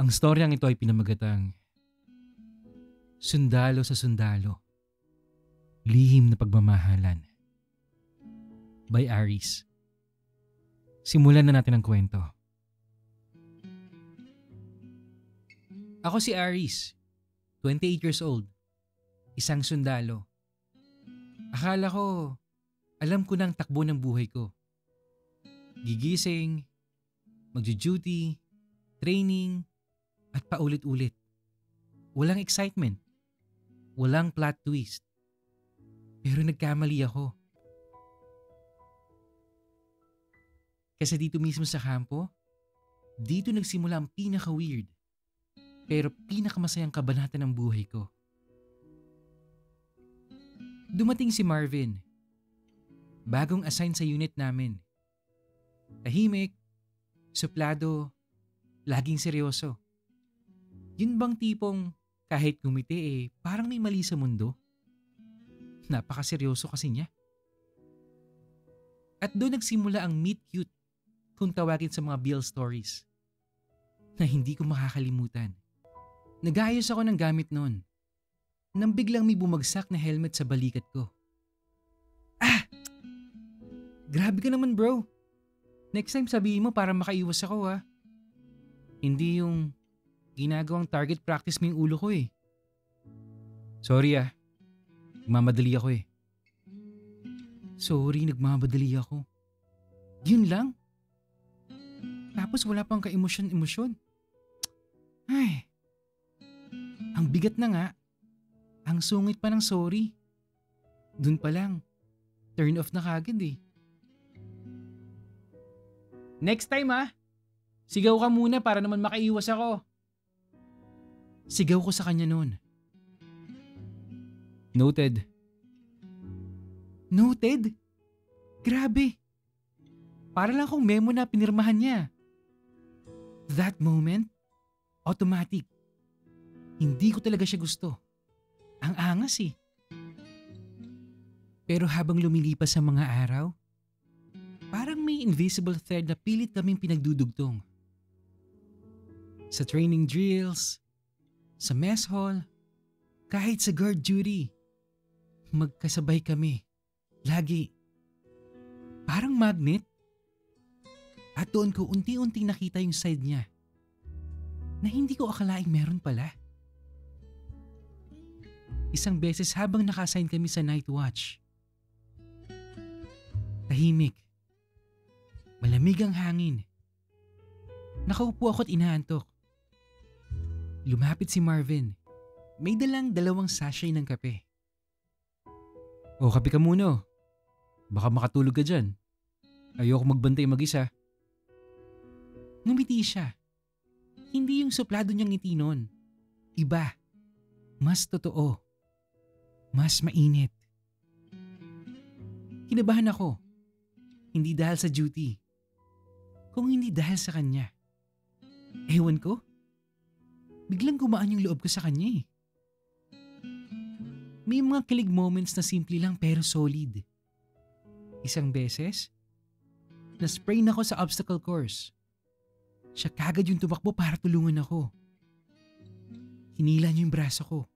Ang storyang ito ay pinamagatang Sundalo sa Sundalo, Lihim na Pagmamahalan by Aris. Simulan na natin ang kwento. Ako si Aris, 28 years old, isang sundalo. Akala ko, alam ko na ang takbo ng buhay ko. Gigising, magjo-duty, training, at paulit-ulit. Walang excitement. Walang plot twist. Pero nagkamali ako. Kasi dito mismo sa kampo, dito nagsimula ang pinaka-weird pero pinakamasayang kabanata ng buhay ko. Dumating si Marvin. Bagong assign sa unit namin. Tahimik, suplado, laging seryoso. Yun bang tipong kahit ngumiti parang may mali sa mundo? Napakaseryoso kasi niya. At doon nagsimula ang meet cute kung tawagin sa mga Bill stories na hindi ko makakalimutan. Nag-ayos ako ng gamit noon nang biglang may bumagsak na helmet sa balikat ko. Ah! Grabe ka naman bro. Next time sabihin mo para makaiwas ako ha. Hindi yung ginagawang target practice mo yung ulo ko eh. Sorry nagmamadali ako eh. Sorry, nagmamadali ako. Yun lang? Tapos wala pang ka-emosyon-emosyon. Ay, ang bigat na nga. Ang sungit pa ng sorry. Dun pa lang, turn off na kagad eh. Next time sigaw ka muna para naman makaiwas ako. Sigaw ko sa kanya noon. Noted. Noted? Grabe. Para lang akong memo na pinirmahan niya. That moment, automatic. Hindi ko talaga siya gusto. Ang angas eh. Pero habang lumilipas ang mga araw, parang may invisible thread na pilit kaming pinagdudugtong. Sa training drills, sa mess hall, kahit sa guard duty, magkasabay kami. Lagi. Parang magnet. At doon ko unti-unti nakita yung side niya na hindi ko akalaing meron pala. Isang beses habang naka-assign kami sa night watch. Tahimik. Malamig ang hangin. Nakaupo ako at inaantok. Lumapit si Marvin. May dalang 2 sachet ng kape. O, kape ka muna. Baka makatulog ka dyan. Ayoko magbantay mag-isa. Ngumiti siya. Hindi yung suplado niyang ngiti nun. Iba. Mas totoo. Mas mainit. Kinabahan ako. Hindi dahil sa duty. Kung hindi dahil sa kanya. Ewan ko. Biglang gumaan yung loob ko sa kanya eh. May mga kilig moments na simple lang pero solid. Isang beses, na-sprain ako sa obstacle course. Siya kagad yung tumakbo para tulungan ako. Hinila niya yung braso ko.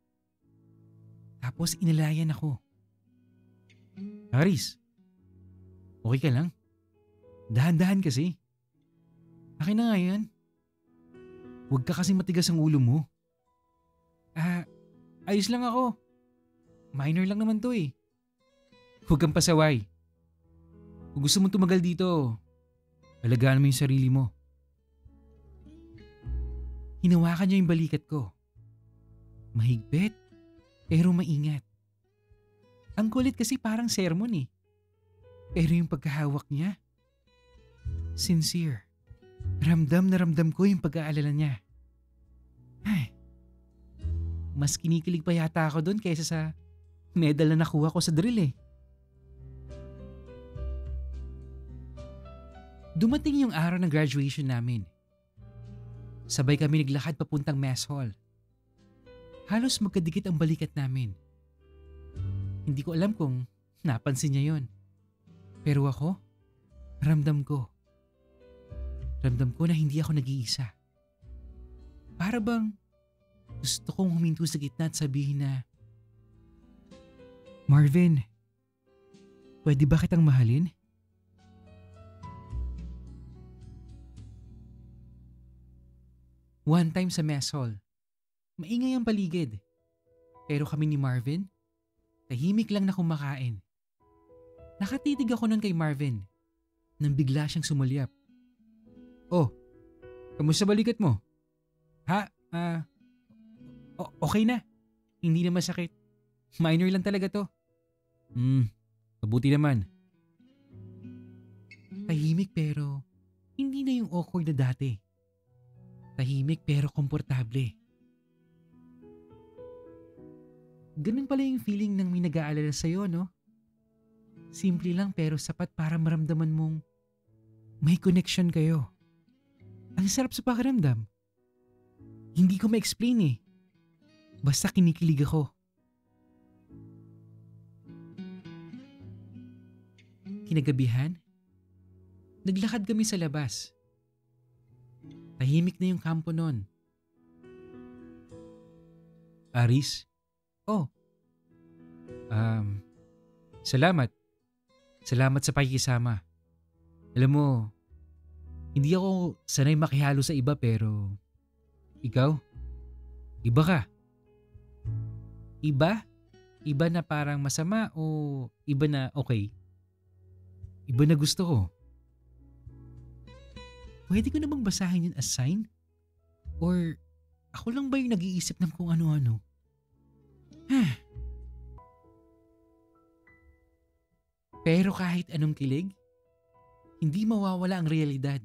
Tapos inalayan ako. Aris, okay ka lang? Dahan-dahan kasi. Akin na nga yan. Huwag ka kasing matigas ang ulo mo. Ayos lang ako. Minor lang naman to eh. Huwag kang pasaway. Kung gusto mong tumagal dito, alagaan mo yung sarili mo. Hinawakan niya yung balikat ko. Mahigpit, pero maingat. Ang kulit kasi parang sermon eh. Pero yung pagkahawak niya, sincere. Ramdam na ramdam ko yung pag-aalala niya. Ay, mas kinikilig pa yata ako doon kaysa sa medal na nakuha ko sa drill eh. Dumating yung araw ng graduation namin. Sabay kami naglakad papuntang mess hall. Halos magkadikit ang balikat namin. Hindi ko alam kung napansin niya yon. Pero ako, ramdam ko. Ramdam ko na hindi ako nag-iisa. Para bang gusto kong huminto sa gitna at sabihin na, Marvin, pwede ba kitang mahalin? One time sa mess hall, maingay ang paligid. Pero kami ni Marvin, tahimik lang na kumakain. Nakatitig ako nun kay Marvin nang bigla siyang sumulyap. Oh, kamusta balikat mo? Ha? Okay na. Hindi na masakit. Minor lang talaga to. Mabuti naman. Tahimik pero hindi na yung awkward na dati. Tahimik pero komportable. Ganun pala yung feeling ng may nag-aalala sa'yo, no? Simple lang pero sapat para maramdaman mong may connection kayo. Ang sarap sa pakiramdam. Hindi ko ma-explain eh. Basta kinikilig ako. Kinagabihan, naglakad kami sa labas. Tahimik na yung kampo nun. Aris? Oh. Salamat. Salamat sa pakikisama. Alam mo, hindi ako sanay makihalo sa iba pero ikaw, iba ka. Iba? Iba na parang masama o iba na okay? Iba na gusto ko. Pwede ko namang basahin yun as sign? Or ako lang ba yung nag-iisip ng kung ano-ano? Pero kahit anong kilig, hindi mawawala ang realidad.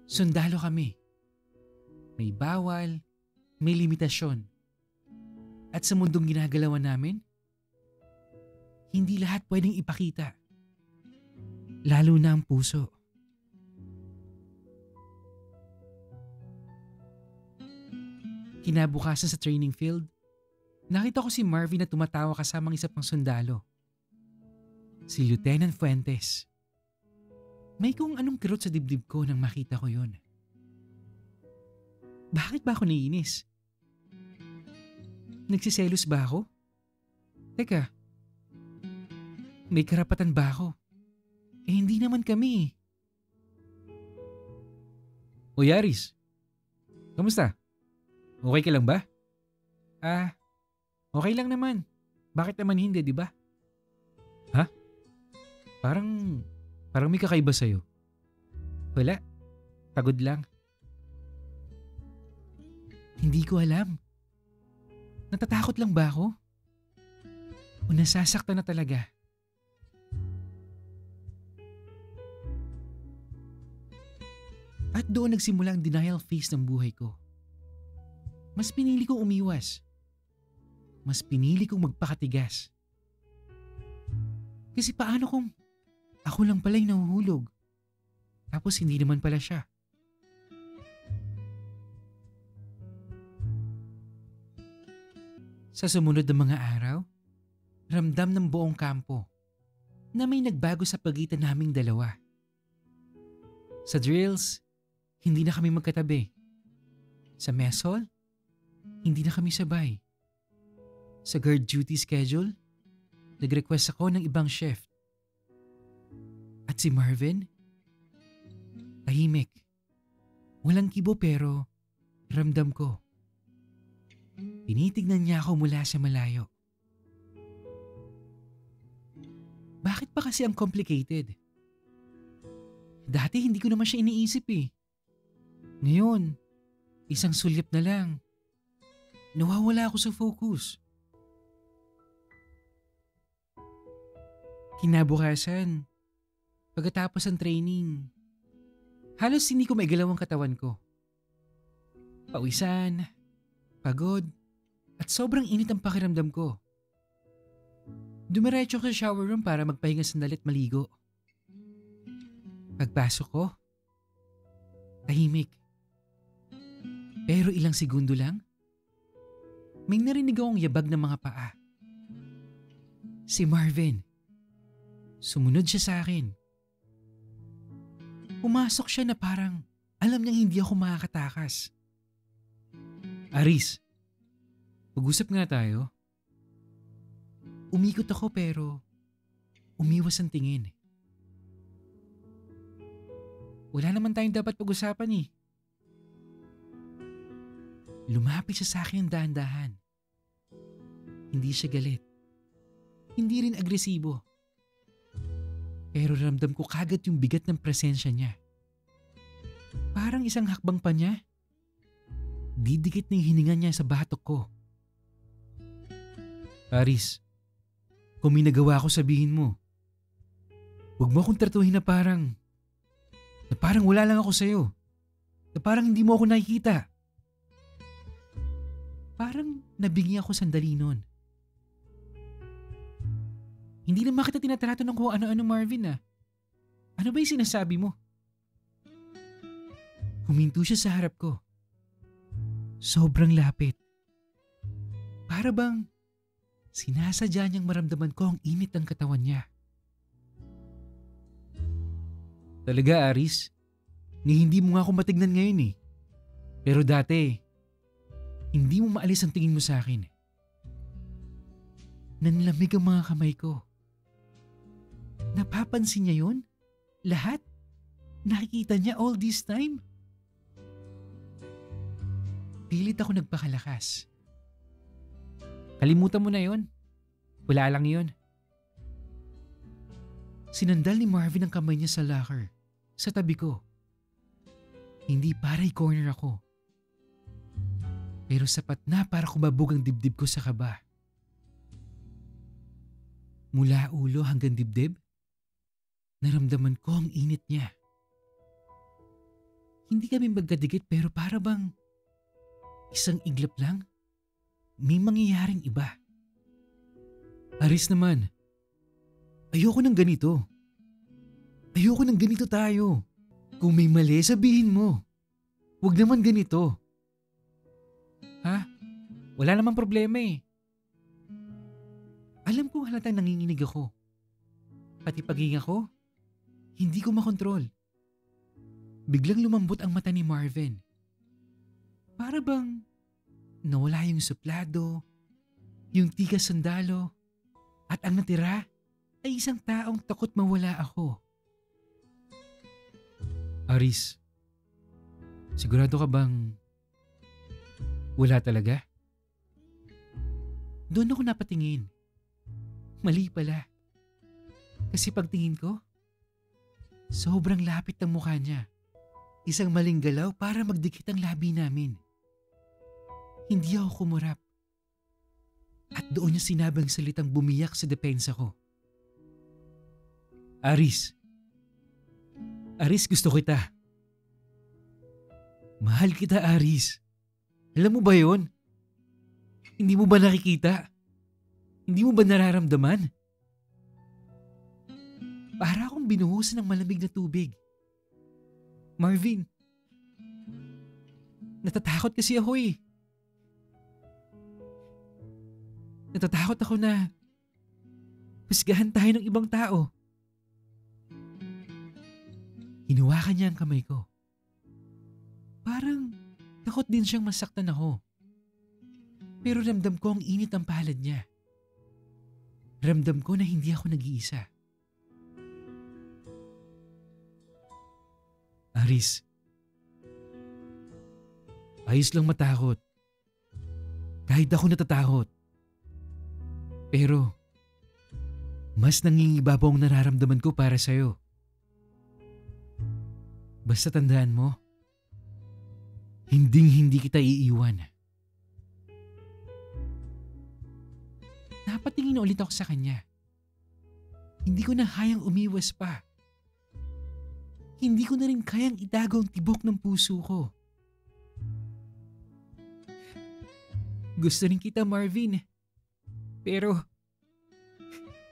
Sundalo kami. May bawal, may limitasyon. At sa mundong ginagalawan namin, hindi lahat pwedeng ipakita. Lalo na ang puso. Kinabukasan sa training field, nakita ko si Marvin na tumatawa kasamang isa pang sundalo. Si Lieutenant Fuentes. May kung anong kirot sa dibdib ko nang makita ko yon. Bakit ba ako naiinis? Nagsiselos ba ako? Teka, may karapatan ba ako? Hindi naman kami. O Yaris, kamusta? Okay ka lang ba? Okay lang naman. Bakit naman hindi, di ba? Ha? Parang may kakaiba sa'yo. Wala. Pagod lang. Hindi ko alam. Natatakot lang ba ako? O nasasaktan na talaga? At doon nagsimula ang denial phase ng buhay ko. Mas pinili kong umiwas. Mas pinili kong magpakatigas. Kasi paano kung ako lang pala yung nahuhulog? Tapos hindi naman pala siya. Sa sumunod na mga araw, ramdam ng buong kampo na may nagbago sa pagitan naming dalawa. Sa drills, hindi na kami magkatabi. Sa mess hall, hindi na kami sabay. Sa guard duty schedule, nag-request ako ng ibang shift. At si Marvin, tahimik. Walang kibo pero ramdam ko. Tinitignan niya ako mula sa malayo. Bakit pa kasi ang complicated? Dati hindi ko naman siya iniisip eh. Ngayon, isang sulyap na lang. Nawawala ako sa focus. Kinabukasan, pagkatapos ng training, halos hindi ko maigalaw ang katawan ko. Pawisan, pagod, at sobrang init ang pakiramdam ko. Dumiretso ko sa shower room para magpahinga sandali at maligo. Pagpasok ko, tahimik. Pero ilang segundo lang, may narinig akong yabag ng mga paa. Si Marvin. Sumunod siya sa akin. Pumasok siya na parang alam niyang hindi ako makakatakas. Aris, mag-usap nga tayo. Umikot ako pero umiwas ang tingin. Wala naman tayong dapat pag-usapan eh. Lumapit siya sa akin ng dahan-dahan. Hindi siya galit. Hindi rin agresibo. Pero ramdam ko kagad yung bigat ng presensya niya. Parang isang hakbang pa niya. Didikit na yung hininga niya sa batok ko. Aris, kung may nagawa ko sabihin mo. Huwag mo akong tratuhin na parang wala lang ako sa'yo. Na parang hindi mo ako nakikita. Parang nabingi ako sandali nun. Hindi naman kita tinatrato ng kung ano-ano, Marvin ah. Ano ba yung sinasabi mo? Huminto siya sa harap ko. Sobrang lapit. Para bang sinasadya niyang maramdaman ko ang init ng katawan niya. Talaga, Aris? Ni hindi mo nga ako matignan ngayon eh. Pero dati, hindi mo maalis ang tingin mo sa akin. Nanlamig ang mga kamay ko. Napapansin niya yun? Lahat? Nakikita niya all this time? Pilit ako nagpakalakas. Kalimutan mo na yon. Wala lang yon. Sinandal ni Marvin ang kamay niya sa locker, sa tabi ko. Hindi para i-corner ako. Pero sapat na para kumabog ang dibdib ko sa kaba. Mula ulo hanggang dibdib, naramdaman ko ang init niya. Hindi kami magkadikit pero para bang isang iglap lang, may mangyayaring iba. Aris naman, ayoko ng ganito. Ayoko ng ganito tayo. Kung may mali, sabihin mo. Huwag naman ganito. Ha? Wala namang problema eh. Alam kong halatang nanginginig ako. Pati paghinga ko, hindi ko makontrol. Biglang lumambot ang mata ni Marvin. Para bang nawala yung suplado, yung tigas sandalo, at ang natira ay isang taong takot mawala ako. Aris, sigurado ka bang wala talaga? Doon ako napatingin. Mali pala. Kasi pagtingin ko, sobrang lapit ng mukha niya. Isang maling galaw para magdikit ang labi namin. Hindi ako kumurap. At doon niya sinabing salitang bumiyak sa depensa ko. Aris. Aris, gusto kita. Mahal kita, Aris. Alam mo ba yon? Hindi mo ba nakikita? Hindi mo ba nararamdaman? Para akong binuhusan ng malamig na tubig. Marvin, natatakot kasi ako eh. Natatakot ako na husgahan tayo ng ibang tao. Hinawakan niya ang kamay ko. Parang takot din siyang masaktan ako. Pero ramdam ko ang init ang palad niya. Ramdam ko na hindi ako nag-iisa. Aris, ayos lang matakot. Kahit ako natatakot. Pero mas nangingibabaw ang nararamdaman ko para sa'yo. Basta tandaan mo, hindi kita iiwan. Napatingin na ulit ako sa kanya. Hindi ko na kayang umiwas pa. Hindi ko na rin kayang itago ang tibok ng puso ko. Gusto rin kita, Marvin. Pero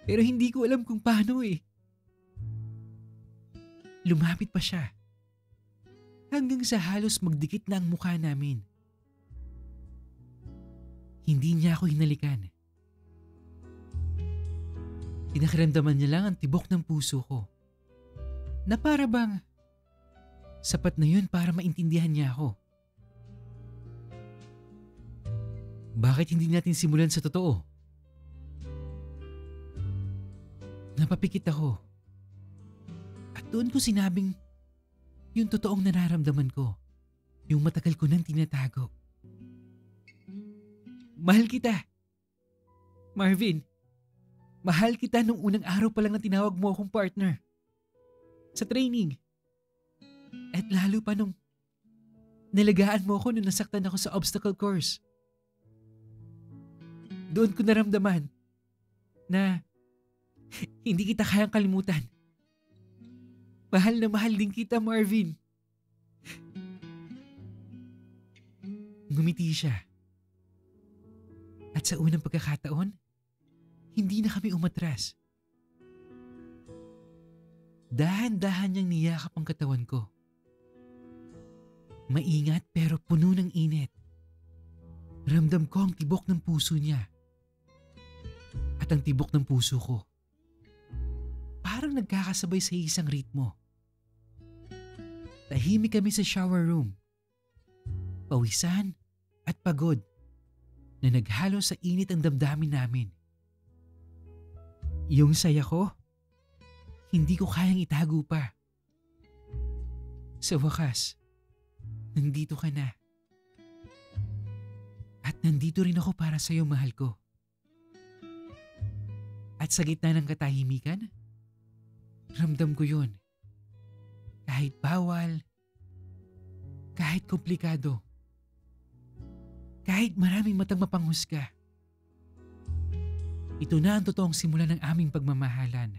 hindi ko alam kung paano eh. Lumapit pa siya. Hanggang sa halos magdikit na ang mukha namin. Hindi niya ako hinalikan. Pinakiramdaman niya lang ang tibok ng puso ko. Na para bang sapat na yun para maintindihan niya ako. Bakit hindi natin simulan sa totoo? Napapikit ako. At doon ko sinabing yung totoong nararamdaman ko. Yung matagal ko nang tinatago. Mahal kita. Marvin, mahal kita nung unang araw pa lang na tinawag mo akong partner. Sa training. At lalo pa nung nalagaan mo ako nung nasaktan ako sa obstacle course. Doon ko naramdaman na hindi kita kayang kalimutan. Mahal na mahal din kita, Marvin. Ngumiti siya. At sa unang pagkakataon, hindi na kami umatras. Dahan-dahan niyang niyakap ang katawan ko. Maingat pero puno ng init. Ramdam ko ang tibok ng puso niya. At ang tibok ng puso ko. Parang nagkakasabay sa isang ritmo. Tahimik kami sa shower room. Pawisan at pagod na naghalo sa init ang damdamin namin. Yung saya ko, hindi ko kayang itago pa. Sa wakas, nandito ka na. At nandito rin ako para sa'yo, mahal ko. At sa gitna ng katahimikan, ramdam ko yun. Kahit bawal, kahit komplikado, kahit maraming matang mapanghusga. Ito na ang totoong simula ng aming pagmamahalan.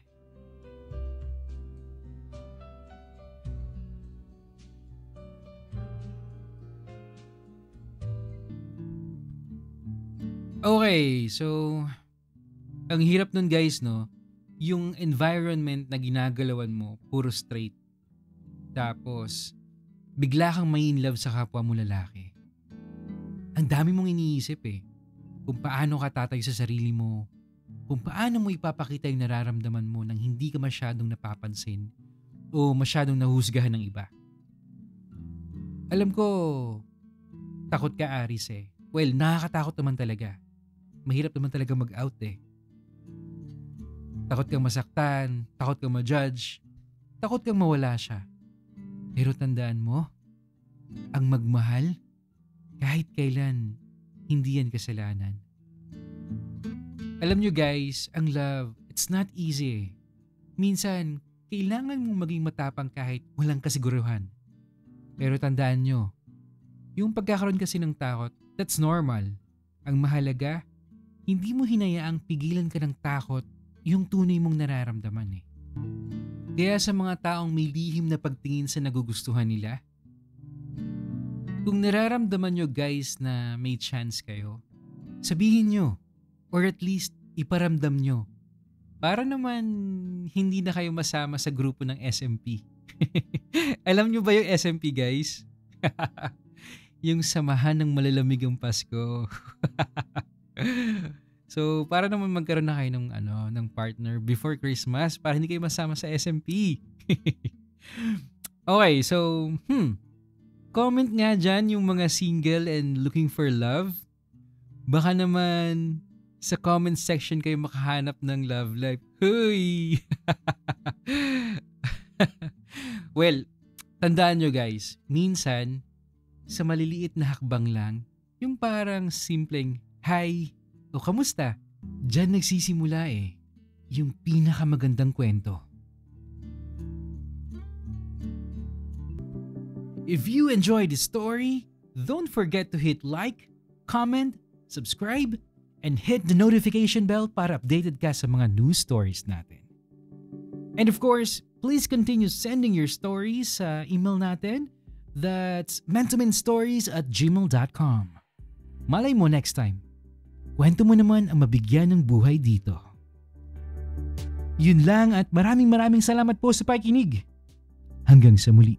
Okay, so ang hirap nun guys, no? Yung environment na ginagalawan mo, puro straight. Tapos, bigla kang may in love sa kapwa mo lalaki. Ang dami mong iniisip eh. Kung paano ka tatayo sa sarili mo, kung paano mo ipapakita yung nararamdaman mo nang hindi ka masyadong napapansin o masyadong nahusgahan ng iba. Alam ko, takot ka Aris eh. Well, nakakatakot naman talaga. Mahirap naman talaga mag-out eh. Takot kang masaktan, takot kang ma-judge, takot kang mawala siya. Pero tandaan mo, ang magmahal, kahit kailan, hindi yan kasalanan. Alam nyo guys, ang love, it's not easy. Minsan, kailangan mong maging matapang kahit walang kasiguruhan. Pero tandaan nyo, yung pagkakaroon kasi ng takot, that's normal. Ang mahalaga, hindi mo hinayaang pigilan ka ng takot yung tunay mong nararamdaman eh. Kaya sa mga taong may lihim na pagtingin sa nagugustuhan nila, kung nararamdaman nyo guys na may chance kayo, sabihin nyo or at least iparamdam nyo para naman hindi na kayo masama sa grupo ng SMP. Alam nyo ba yung SMP guys? Yung samahan ng malalamig ang Pasko. So, para naman magkaroon na kayo ng partner before Christmas para hindi kayo masama sa SMP. Okay, so, comment nga dyan yung mga single and looking for love. Baka naman sa comment section kayo makahanap ng love life. Huy! Well, tandaan nyo guys, minsan, sa maliliit na hakbang lang, yung parang simpleng, hi, o kamusta? Diyan nagsisimula eh, yung pinakamagandang kwento. If you enjoyed this story, don't forget to hit like, comment, subscribe, and hit the notification bell para updated ka sa mga news stories natin. And of course, please continue sending your stories sa email natin. That's mentominstories@gmail.com. Malay mo next time, kwento mo naman ang mabigyan ng buhay dito. Yun lang at maraming salamat po sa pakikinig. Hanggang sa muli.